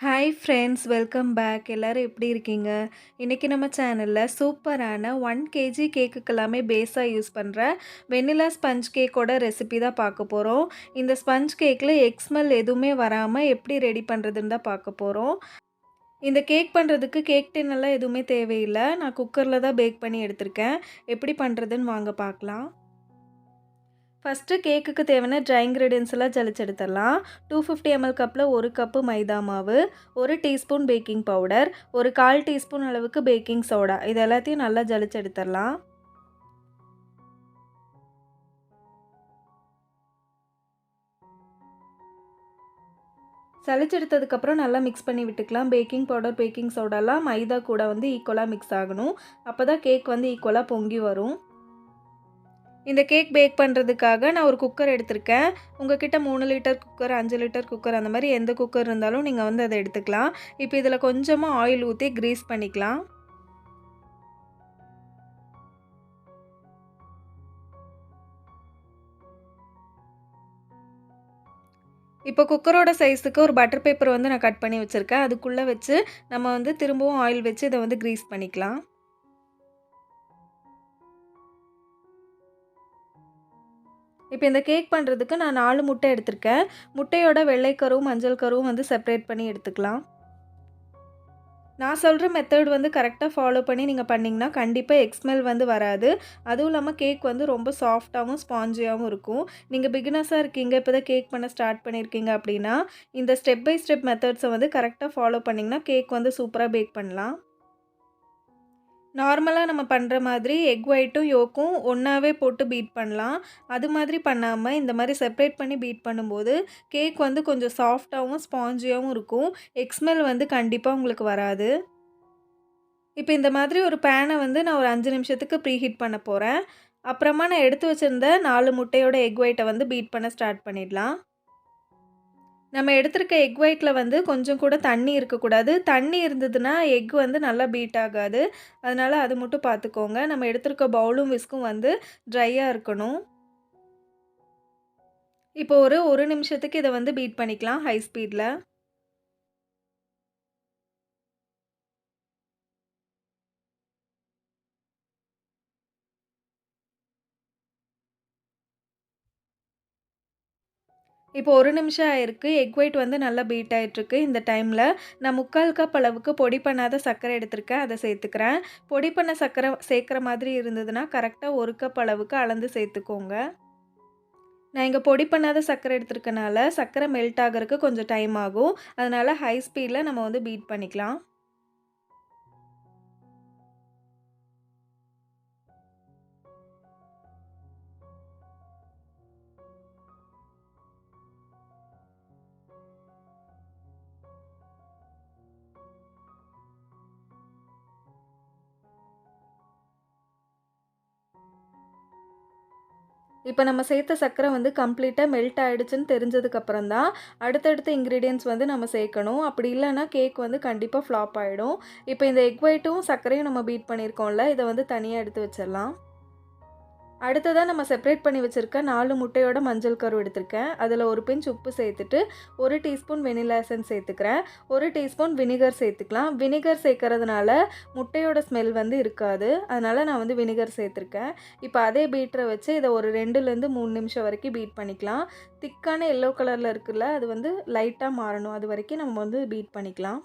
Hi friends, welcome back. எல்லாரும் எப்படி இருக்கீங்க? இன்னைக்கு நம்ம சேனல்ல சூப்பரான 1 கேஜி கேக்குக்கு எல்லாமே பேஸா யூஸ் பண்ற வெண்ணிலா ஸ்பஞ்ச் கேக்கோட ரெசிபி தான் பார்க்க போறோம். இந்த ஸ்பஞ்ச் கேக்ல எக் ஸ்மெல் எதுவுமே வராம எப்படி ரெடி பண்றதுன்னு தான் பார்க்க போறோம். இந்த கேக் பண்ணுறதுக்கு கேக் டின் எல்லாம் எதுவுமே தேவையில்ல. நான் குக்கர்ல தான் பேக் பண்ணி எடுத்திருக்கேன். எப்படி பண்ணுறதுன்னு வாங்க பார்க்கலாம். ஃபஸ்ட்டு கேக்குக்கு தேவையான ட்ரை இன்க்ரீடியன்ட்ஸ் எல்லாம் ஜலிச்சு எடுத்துடலாம். 250 ml கப்பில் 1 கப்பு மைதா மாவு, 1 டீஸ்பூன் பேக்கிங் பவுடர், ஒரு 1/4 டீஸ்பூன் அளவுக்கு பேக்கிங் சோடா, இது எல்லாத்தையும் நல்லா ஜலிச்சு எடுத்துடலாம். சலிச்சு எடுத்ததுக்கப்புறம் நல்லா மிக்ஸ் பண்ணி விட்டுக்கலாம். பேக்கிங் பவுடர், பேக்கிங் சோடாலாம் மைதா கூட வந்து ஈக்குவலாக மிக்ஸ் ஆகணும். அப்போ தான் கேக் வந்து ஈக்குவலாக பொங்கி வரும். இந்த கேக் பேக் பண்ணுறதுக்காக நான் ஒரு குக்கர் எடுத்திருக்கேன். உங்ககிட்ட 3 லிட்டர் குக்கர், 5 லிட்டர் குக்கர் அந்த மாதிரி எந்த குக்கர் இருந்தாலும் நீங்கள் வந்து அதை எடுத்துக்கலாம். இப்போ இதில் கொஞ்சமாக ஆயில் ஊற்றி கிரீஸ் பண்ணிக்கலாம். இப்போ குக்கரோட சைஸுக்கு ஒரு பட்டர் பேப்பர் வந்து நான் கட் பண்ணி வச்சுருக்கேன். அதுக்குள்ளே வச்சு நம்ம வந்து திரும்பவும் ஆயில் வச்சு இதை வந்து கிரீஸ் பண்ணிக்கலாம். இப்போ இந்த கேக் பண்ணுறதுக்கு நான் 4 முட்டை எடுத்திருக்கேன். முட்டையோட வெள்ளை கருவும் மஞ்சள் கருவும் வந்து செப்பரேட் பண்ணி எடுத்துக்கலாம். நான் சொல்கிற மெத்தட் வந்து கரெக்டாக ஃபாலோ பண்ணி நீங்கள் பண்ணிங்கன்னா கண்டிப்பாக எக் ஸ்மெல் வந்து வராது. அதுவும் இல்லாமல் கேக் வந்து ரொம்ப சாஃப்டாகவும் ஸ்பாஞ்சியாகவும் இருக்கும். நீங்கள் பிகினர்ஸாக இருக்கீங்க, இப்போ தான் கேக் பண்ண ஸ்டார்ட் பண்ணியிருக்கீங்க அப்படின்னா இந்த ஸ்டெப் பை ஸ்டெப் மெத்தட்ஸை வந்து கரெக்டாக ஃபாலோ பண்ணிங்கன்னா கேக் வந்து சூப்பராக பேக் பண்ணலாம். நார்மலாக நம்ம பண்ணுற மாதிரி எக் ஒயிட்டும் யோக்கும் ஒன்றாவே போட்டு பீட் பண்ணலாம். அது மாதிரி பண்ணாமல் இந்த மாதிரி செப்பரேட் பண்ணி பீட் பண்ணும்போது கேக் வந்து கொஞ்சம் சாஃப்டாகவும் ஸ்பாஞ்சியாகவும் இருக்கும். எக் ஸ்மெல் வந்து கண்டிப்பாக உங்களுக்கு வராது. இப்போ இந்த மாதிரி ஒரு பேனை வந்து நான் ஒரு 5 நிமிஷத்துக்கு ப்ரீஹீட் பண்ண போகிறேன். அப்புறமா நான் எடுத்து வச்சிருந்த 4 முட்டையோட எக் ஒயிட்டை வந்து பீட் பண்ண ஸ்டார்ட் பண்ணிடலாம். நம்ம எடுத்திருக்க எக் ஒயிட்ல வந்து கொஞ்சம் கூட தண்ணி இருக்கக்கூடாது. தண்ணி இருந்ததுன்னா எக் வந்து நல்லா பீட் ஆகாது. அதனால அது மட்டும் பார்த்துக்கோங்க. நம்ம எடுத்திருக்க பவுலும் விஸ்க்கும் வந்து ட்ரையா இருக்கணும். இப்போ ஒரு 1 நிமிஷத்துக்கு இதை வந்து பீட் பண்ணிக்கலாம் ஹை ஸ்பீட்ல. இப்போ 1 நிமிஷம் ஆயிருக்கு. எக் ஒயிட் வந்து நல்லா பீட் ஆயிட்டுருக்கு. இந்த டைமில் நான் 3/4 கப் அளவுக்கு பொடி பண்ணாத சர்க்கரை எடுத்திருக்கேன். அதை சேர்த்துக்கிறேன். பொடி பண்ண சர்க்கரை சேர்க்குற மாதிரி இருந்ததுன்னா கரெக்டாக 1 கப் அளவுக்கு அளந்து சேர்த்துக்கோங்க. நான் இங்கே பொடி பண்ணாத சர்க்கரை எடுத்துருக்கனால சர்க்கரை மெல்ட் ஆகிறதுக்கு கொஞ்சம் டைம் ஆகும். அதனால் ஹை ஸ்பீடில் நம்ம வந்து பீட் பண்ணிக்கலாம். இப்போ நம்ம சேர்த்த சர்க்கரை வந்து கம்ப்ளீட்டாக மெல்ட் ஆகிடுச்சுன்னு தெரிஞ்சதுக்கப்புறம் தான் அடுத்தடுத்த இன்க்ரீடியன்ட்ஸ் வந்து நம்ம சேர்க்கணும். அப்படி இல்லைன்னா கேக் வந்து கண்டிப்பாக ஃப்ளாப் ஆகிடும். இப்போ இந்த எக் ஒயிட்டும் சர்க்கரையும் நம்ம பீட் பண்ணியிருக்கோம்ல, இதை வந்து தனியாக எடுத்து வச்சிடலாம். அடுத்ததாக நம்ம செப்பரேட் பண்ணி வச்சுருக்க 4 முட்டையோட மஞ்சள் கரு எடுத்திருக்கேன். அதில் ஒரு பிஞ்ச் உப்பு சேர்த்துட்டு 1 டீஸ்பூன் வெனிலா எசன்ஸ் சேர்த்துக்கிறேன். 1 டீஸ்பூன் வினிகர் சேர்த்துக்கலாம். வினிகர் சேர்க்கறதுனால முட்டையோட ஸ்மெல் வந்து இருக்காது. அதனால் நான் வந்து வினிகர் சேர்த்துருக்கேன். இப்போ அதே பீட்டரை வச்சு இதை ஒரு 2லேருந்து 3 நிமிஷம் வரைக்கும் பீட் பண்ணிக்கலாம். திக்கான எல்லோ கலரில் இருக்குல்ல, அது வந்து லைட்டாக மாறணும். அது வரைக்கும் நம்ம வந்து பீட் பண்ணிக்கலாம்.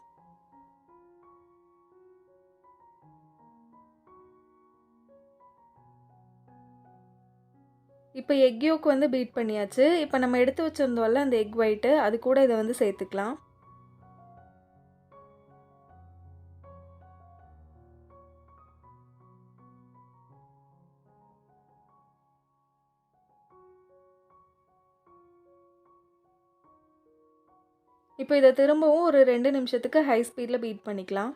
இப்போ எக் யோக் வந்து பீட் பண்ணியாச்சு. இப்போ நம்ம எடுத்து வச்சிருந்தோம்ல அந்த எக் ஒயிட்டு, அது கூட இதை வந்து சேர்த்துக்கலாம். இப்போ இதை திரும்பவும் ஒரு 2 நிமிஷத்துக்கு ஹை ஸ்பீடில் பீட் பண்ணிக்கலாம்.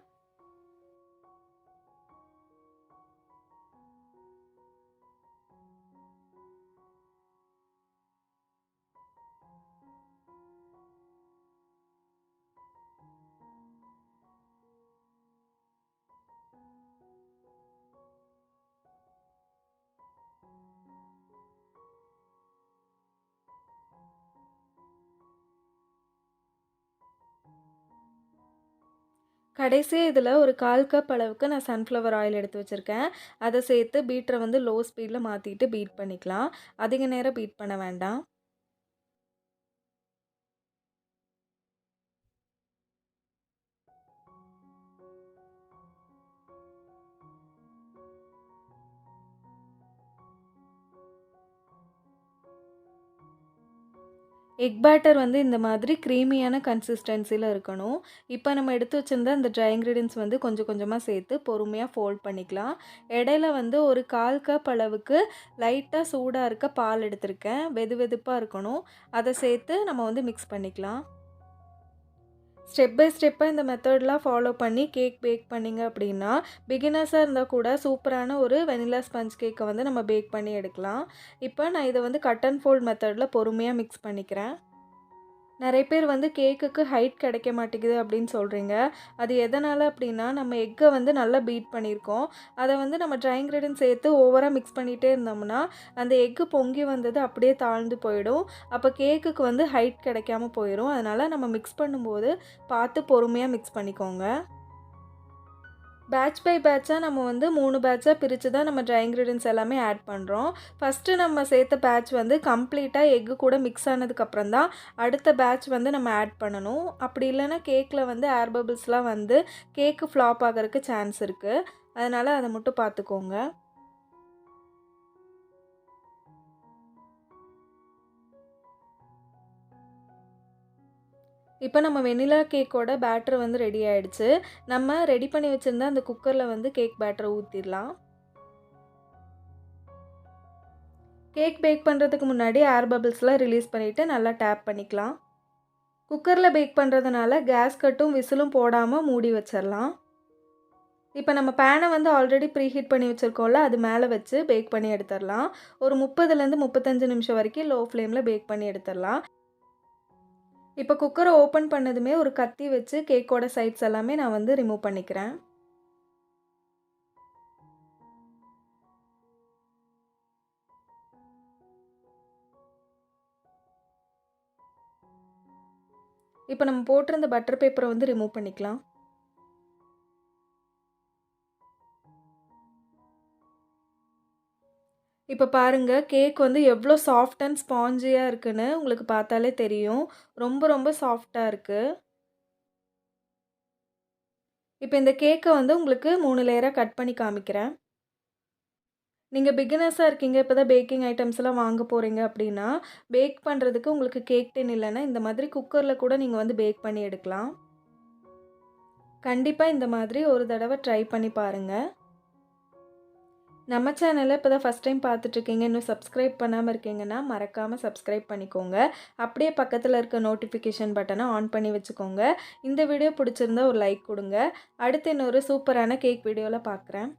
கடைசியா இதில ஒரு 1/4 கப் அளவுக்கு நான் சன்ஃப்ளவர் ஆயில் எடுத்து வச்சிருக்கேன். அத சேர்த்து பீட்டர வந்து லோ ஸ்பீட்ல மாத்திட்டு பீட் பண்ணிக்கலாம். அதிக நேரம் பீட் பண்ண வேண்டாம். எக் பேட்டர் வந்து இந்த மாதிரி க்ரீமியான கன்சிஸ்டன்சில இருக்கணும். இப்ப நம்ம எடுத்து வச்சிருந்த அந்த ட்ரை இன்கிரீடியன்ட்ஸ் வந்து கொஞ்சம் கொஞ்சமா சேர்த்து பொறுமையா ஃபோல்ட் பண்ணிக்கலாம். இடையில வந்து ஒரு 1/4 கப் அளவுக்கு லைட்டா சூடா இருக்க பால் எடுத்திருக்கேன். வெதுவெதுப்பா இருக்கணும். அத சேர்த்து நம்ம வந்து மிக்ஸ் பண்ணிக்கலாம். ஸ்டெப் பை ஸ்டெப்பா இந்த மெத்தட்லாம் ஃபாலோ பண்ணி கேக் பேக் பண்ணீங்க அப்படின்னா, பிகினர்ஸா இருந்தா கூட சூப்பரான ஒரு வெனிலா ஸ்பஞ்ச் கேக்க வந்து நம்ம பேக் பண்ணி எடுக்கலாம். இப்ப நான் இத வந்து கட் அண்ட் ஃபோல்ட் மெத்தட்ல பொறுமையா மிக்ஸ் பண்ணிக்கிறேன். நெறைய பேர் வந்து கேக்குக்கு ஹைட் கிடைக்க மாட்டேங்குது அப்படின்னு சொல்றீங்க. அது எதனால அப்படின்னா, நம்ம எக்க வந்து நல்லா பீட் பண்ணியிருக்கோம். அத வந்து நம்ம ட்ரை இன்கிரீடியன்ட்ஸ் சேர்த்து ஓவரா மிக்ஸ் பண்ணிட்டே இருந்தோம்னா, அந்த எக்கு பொங்கி வந்தது அப்படியே தாழ்ந்து போயிடும். அப்ப கேக்குக்கு வந்து ஹைட் கிடைக்காம போயிரும். அதனால நம்ம மிக்ஸ் பண்ணும்போது பார்த்து பொறுமையா மிக்ஸ் பண்ணிக்கோங்க. பேட்ச் பை பேட்சா நம்ம வந்து 3 பேட்சா பிரிச்சு தான் நம்ம ட்ரை இன்கிரீடியன்ட்ஸ் எல்லாமே ஆட் பண்ணுறோம். ஃபஸ்ட்டு நம்ம சேர்த்த பேட்ச் வந்து கம்ப்ளீட்டா எக்கு கூட மிக்ஸ் ஆனதுக்கப்புறம் தான் அடுத்த பேட்ச் வந்து நம்ம ஆட் பண்ணணும். அப்படி இல்லைன்னா கேக்கில் வந்து ஏர் பபிள்ஸ்லாம் வந்து கேக்கு ஃப்ளாப் ஆகிறதுக்கு சான்ஸ் இருக்குது. அதனால் அதை மட்டும் பார்த்துக்கோங்க. இப்போ நம்ம வெண்ணிலா கேக்கோட பேட்டர் வந்து ரெடி ஆயிடுச்சு. நம்ம ரெடி பண்ணி வச்சிருந்த அந்த குக்கரில் வந்து கேக் பேட்டரை ஊற்றிடலாம். கேக் பேக் பண்ணுறதுக்கு முன்னாடி ஏர் பபிள்ஸ்லாம் ரிலீஸ் பண்ணிவிட்டு நல்லா டேப் பண்ணிக்கலாம். குக்கரில் பேக் பண்ணுறதுனால கேஸ் கட்டும் விசிலும் போடாமல் மூடி வச்சிடலாம். இப்போ நம்ம பேனை வந்து ஆல்ரெடி ப்ரீஹீட் பண்ணி வச்சுருக்கோம்ல, அது மேலே வச்சு பேக் பண்ணி எடுத்துடலாம். ஒரு 30லேருந்து 35 நிமிஷம் வரைக்கும் லோ ஃப்ளேமில் பேக் பண்ணி எடுத்துடலாம். இப்போ குக்கரை ஓப்பன் பண்ணதுமே ஒரு கத்தி வச்சு கேக்கோட சைட்ஸ் எல்லாமே நான் வந்து ரிமூவ் பண்ணிக்கிறேன். இப்போ நம்ம போட்டிருந்த பட்டர் பேப்பரை வந்து ரிமூவ் பண்ணிக்கலாம். இப்போ பாருங்க கேக் வந்து எவ்வளோ சாஃப்ட் அண்ட் ஸ்பாஞ்சியாக இருக்குன்னு உங்களுக்கு பார்த்தாலே தெரியும். ரொம்ப ரொம்ப சாஃப்ட்டா இருக்கு. இப்போ இந்த கேக்க வந்து உங்களுக்கு 3 லேயரா கட் பண்ணி காமிக்கிறேன். நீங்க பிகினர்ஸா இருக்கீங்க, இப்போ தான் பேக்கிங் ஐட்டம்ஸ்லாம் வாங்க போறீங்க அப்படின்னா, பேக் பண்ணுறதுக்கு உங்களுக்கு கேக் டின் இல்லைன்னா, இந்த மாதிரி குக்கரில் கூட நீங்க வந்து பேக் பண்ணி எடுக்கலாம். கண்டிப்பா இந்த மாதிரி ஒரு தடவை ட்ரை பண்ணி பாருங்க. நம்ம சேனலை இப்போ தான் ஃபஸ்ட் டைம் பார்த்துட்ருக்கீங்க, இன்னும் சப்ஸ்கிரைப் பண்ணாமல் இருக்கீங்கன்னா, மறக்காமல் சப்ஸ்கிரைப் பண்ணிக்கோங்க. அப்படியே பக்கத்தில் இருக்க நோட்டிஃபிகேஷன் பட்டனை ஆன் பண்ணி வச்சுக்கோங்க. இந்த வீடியோ பிடிச்சிருந்தா ஒரு லைக் கொடுங்க. அடுத்து இன்னொரு சூப்பரான கேக் வீடியோவில் பார்க்குறேன்.